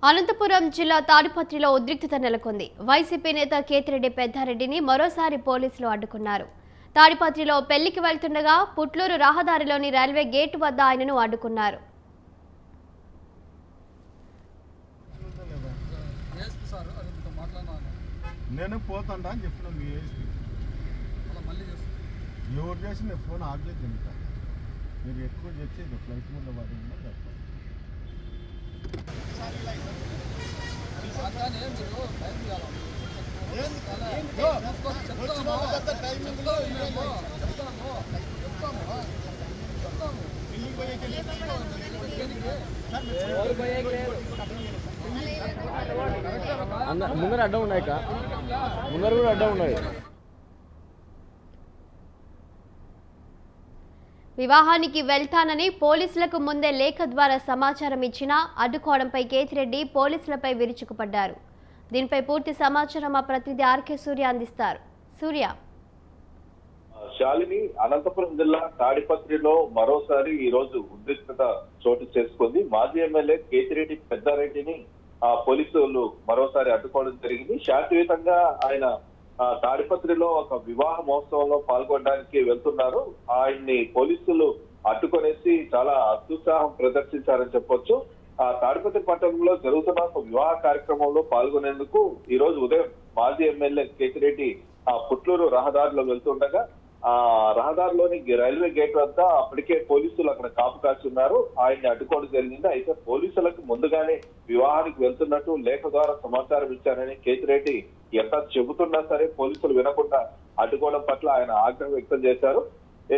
అనంతపురం జిల్లా తాడిపత్రిలో ఉద్రిక్తత నెలకొంది. వైసీపీ నేత కేతిరెడ్డి పెద్దారెడ్డిని మరోసారి పోలీసులు అడ్డుకున్నారు. తాడిపత్రిలో పెళ్లికి వెళ్తుండగా పుట్లూరు రహదారిలోని రైల్వే గేటు వద్ద ఆయనను అడ్డుకున్నారు. నేను పోతాడా అని చెప్పిన మీ ఎవరు చేసి నేను ఫోన్ ఆఫ్ చేసి తింటా. మీరు ఎక్కువ చేసి ఫ్లైట్ ముందు పడిందా చెప్పండి. ముందర అడ్డం ఉన్నాయి, ముందర కూడా అడ్డం ఉన్నాయి. వివాహానికి వెళ్తానని పోలీసులకు ముందే లేఖ ద్వారా సమాచారం ఇచ్చినా అడ్డుకోవడంపై కేతిరెడ్డి పోలీసులపై విరుచుకుపడ్డారు. దీనిపై పూర్తి సమాచారం మా ప్రతినిధి ఆర్కే సూర్య అందిస్తారు. సూర్య. శాలిని, అనంతపురం జిల్లా తాడిపత్రిలో మరోసారి ఈ రోజు ఉద్రిక్తత చోటు చేసుకుంది. మాజీ ఎమ్మెల్యే కేతిరెడ్డి పెద్దారెడ్డిని పోలీసులు మరోసారి అడ్డుకోవడం జరిగింది. శాంతియుతంగా ఆయన తాడిపత్రిలో ఒక వివాహ మహోత్సవంలో పాల్గొనడానికి వెళ్తున్నారు. ఆయన్ని పోలీసులు అడ్డుకొనేసి చాలా అత్యుత్సాహం ప్రదర్శించారని చెప్పొచ్చు. తాడిపత్రి పట్టణంలో జరుగుతున్న ఒక వివాహ కార్యక్రమంలో పాల్గొనేందుకు ఈ రోజు ఉదయం మాజీ ఎమ్మెల్యే కేతిరెడ్డి పుట్లూరు రహదారిలో వెళ్తుండగా రహదారిలోని రైల్వే గేట్ వద్ద అప్పటికే పోలీసులు అక్కడ కాపు కాచి ఉన్నారు. ఆయన్ని అడ్డుకోవడం జరిగింది. అయితే పోలీసులకు ముందుగానే వివాహానికి వెళ్తున్నట్టు లేఖ ద్వారా సమాచారం ఇచ్చారని కేతిరెడ్డి ఎంత చెబుతున్నా సరే పోలీసులు వినకుండా అడ్డుకోవడం పట్ల ఆయన ఆగ్రహం వ్యక్తం చేశారు.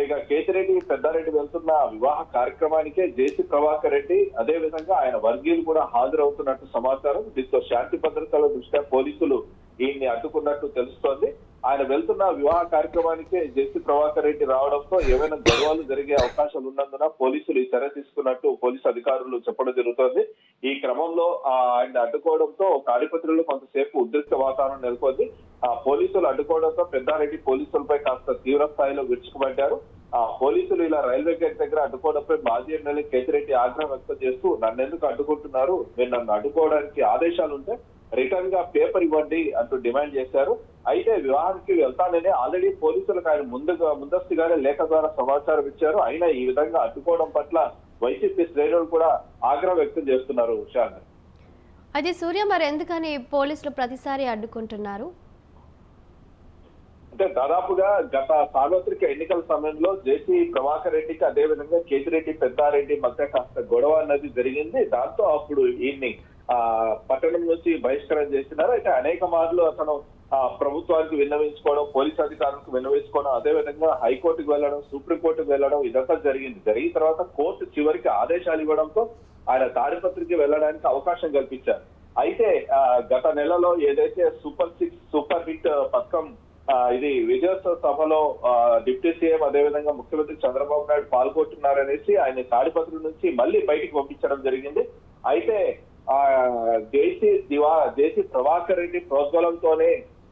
ఇక కేతిరెడ్డి పెద్దారెడ్డి వెళ్తున్న వివాహ కార్యక్రమానికే జేసీ ప్రభాకర్ రెడ్డి అదే విధంగా ఆయన వర్గీయులు కూడా హాజరవుతున్నట్టు సమాచారం. దీంతో శాంతి భద్రతల దృష్ట్యా పోలీసులు ఈయన్ని అడ్డుకున్నట్టు తెలుస్తోంది. ఆయన వెళ్తున్న వివాహ కార్యక్రమానికే జేసీ ప్రభాకర్ రెడ్డి రావడంతో ఏమైనా గొడవలు జరిగే అవకాశాలు ఉన్నందున పోలీసులు ఈ చర్య తీసుకున్నట్టు పోలీసు అధికారులు చెప్పడం జరుగుతోంది. ఈ క్రమంలో ఆయన అడ్డుకోవడంతో తాడిపత్రిలో కొంతసేపు ఉద్రిక్త వాతావరణం నెలకొంది. పోలీసులు అడ్డుకోవడంతో పెద్దారెడ్డి పోలీసులపై కాస్త తీవ్ర స్థాయిలో విరుచుకుపడ్డారు. పోలీసులు ఇలా రైల్వే గేట్ దగ్గర అడ్డుకోవడంపై మాజీ ఎమ్మెల్యే కేతిరెడ్డి ఆగ్రహం వ్యక్తం చేస్తూ నన్నెందుకు అడ్డుకుంటున్నారు, మీరు నన్ను అడ్డుకోవడానికి ఆదేశాలు ఉంటే రిటర్న్ గా పేపర్ ఇవ్వండి అంటూ డిమాండ్ చేశారు. అయితే వివాహానికి వెళ్తానని ఆల్రెడీ పోలీసులకు ఆయన ముందస్తుగానే లేఖ ద్వారా సమాచారం ఇచ్చారు. అయినా ఈ విధంగా అడ్డుకోవడం పట్ల వైసీపీ శ్రేణులు కూడా ఆగ్రహం వ్యక్తం చేస్తున్నారు. ఉషాన్, అయితే సూర్య, మరి ఎందుకని పోలీసులు ప్రతిసారి అడ్డుకుంటున్నారు? అంటే దాదాపుగా గత సార్వత్రిక ఎన్నికల సమయంలో జేసీ ప్రభాకర్ రెడ్డికి అదే విధంగా కేతిరెడ్డి పెద్దారెడ్డి మధ్య కాస్త గొడవ అన్నది జరిగింది. దాంతో అప్పుడు ఈయన్ని పట్టణం నుంచి బహిష్కరణ చేస్తున్నారు. అయితే అనేక మార్లు అతను ప్రభుత్వానికి విన్నవించుకోవడం, పోలీసు అధికారులకు విన్నవించుకోవడం, అదే విధంగా హైకోర్టుకు వెళ్లడం, సుప్రీంకోర్టుకు వెళ్లడం ఇదంతా జరిగింది. జరిగిన తర్వాత కోర్టు చివరికి ఆదేశాలు ఇవ్వడంతో ఆయన తాడిపత్రికి వెళ్లడానికి అవకాశం కల్పించారు. అయితే గత నెలలో ఏదైతే సూపర్ హిట్ పథకం ఇది విజయోత్సవ సభలో డిప్యూటీ సీఎం అదేవిధంగా ముఖ్యమంత్రి చంద్రబాబు నాయుడు పాల్గొంటున్నారనేసి ఆయన తాడిపత్రి నుంచి మళ్ళీ బయటికి పంపించడం జరిగింది. అయితే జేసీ ప్రభాకర్ రెడ్డి ప్రోద్బలంతోనే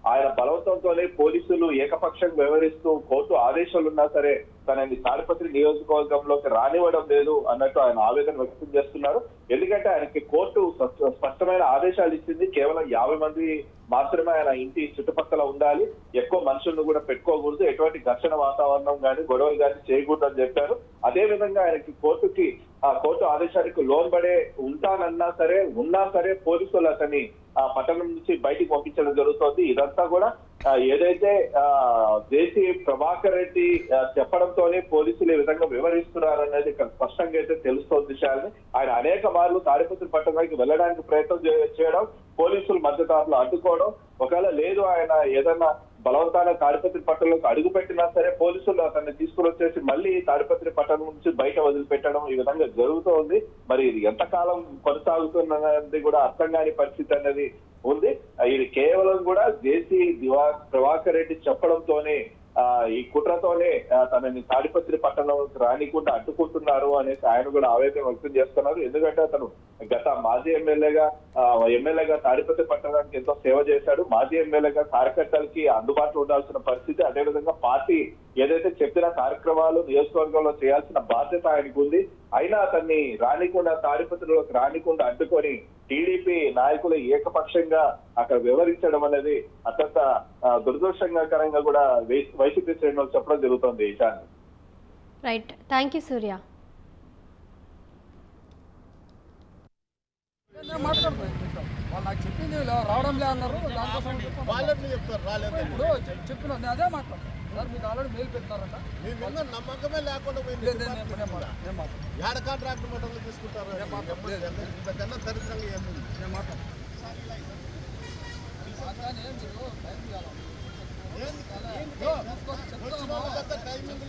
ఆయన బలవంతంతోనే పోలీసులు ఏకపక్షంగా వ్యవహరిస్తూ కోర్టు ఆదేశాలు ఉన్నా సరే తనని తాడిపత్రి నియోజకవర్గంలోకి రానివ్వడం లేదు అన్నట్టు ఆయన ఆవేదన వ్యక్తం చేస్తున్నారు. ఎందుకంటే ఆయనకి కోర్టు స్పష్టమైన ఆదేశాలు ఇచ్చింది. కేవలం 50 మంది మాత్రమే ఆయన ఇంటి చుట్టుపక్కల ఉండాలి, ఎక్కువ మనుషులను కూడా పెట్టుకోకూడదు, ఎటువంటి ఘర్షణ వాతావరణం కానీ గొడవలు కానీ చేయకూడదు అని చెప్పారు. అదే విధంగా ఆయనకి కోర్టు ఆదేశానికి లోన్బడే ఉన్నా సరే పోలీసులు అతన్ని పట్టణం నుంచి బయటికి పంపించడం జరుగుతోంది. ఇదంతా కూడా ఏదైతే జేసీ ప్రభాకర్ రెడ్డి చెప్పడంతోనే పోలీసులు ఈ విధంగా వివరిస్తున్నారనేది ఇక్కడ స్పష్టంగా అయితే తెలుస్తోంది. విషయాన్ని ఆయన అనేక మార్లు తాడిపత్రి పట్టణానికి వెళ్ళడానికి ప్రయత్నం చేయడం, పోలీసులు మధ్యదారులు అడ్డుకోవడం, ఒకవేళ లేదు ఆయన ఏదైనా బలవంతాన తాడిపత్రి పట్టణంలోకి అడుగు పెట్టినా సరే పోలీసులు అతన్ని తీసుకుని వచ్చేసి మళ్ళీ తాడిపత్రి పట్టణం నుంచి బయట వదిలిపెట్టడం ఈ విధంగా జరుగుతూ ఉంది. మరి ఇది ఎంతకాలం కొనసాగుతున్నది కూడా అర్థం కాని పరిస్థితి అనేది ఉంది. ఇది కేవలం కూడా జేసీ ప్రభాకర్ రెడ్డి చెప్పడంతోనే ఈ కుట్రతోనే తనని తాడిపత్రి పట్టణంలోకి రానికుండా అడ్డుకుంటున్నారు అనేసి ఆయన కూడా ఆవేదన వ్యక్తం చేస్తున్నారు. ఎందుకంటే అతను గత మాజీ ఎమ్మెల్యేగా తాడిపత్రి పట్టణానికి ఎంతో సేవ చేశాడు. మాజీ ఎమ్మెల్యేగా కార్యకర్తలకి అందుబాటులో ఉండాల్సిన పరిస్థితి, అదేవిధంగా పార్టీ ఏదైతే చెప్పిన కార్యక్రమాలు నియోజకవర్గంలో చేయాల్సిన బాధ్యత ఆయనకు ఉంది. అయినా అతన్ని రానికుండా తాడిపత్రిలోకి రానికుండా అడ్డుకొని టీడీపీ నాయకులు ఏకపక్షంగా అక్కడ వివరించడం అనేది అత్యంత దురదృష్టకరంగా కూడా వైసీపీ శ్రేణులు చెప్పడం జరుగుతుంది. ఇషాన్. రైట్, థ్యాంక్ యూ సూర్య. వాళ్ళు నాకు చెప్పింది రావడంలే అన్నారు. దానికోసం వాళ్ళని చెప్తారు రాలేదు. ఇప్పుడు చెప్పిన నేను అదే మాట్లాడతాను సార్. మీకు ఆల్రెడీ మెయిల్ పెట్టినారంట. మీ నమ్మకమే లేకుండా ఏడ కాంట్రాక్ట్ మటన్లు తీసుకుంటారు. ఇంతకన్నా దరిద్రంగా ఏముంది? నేను మాట్లాడతాను. టైమింగ్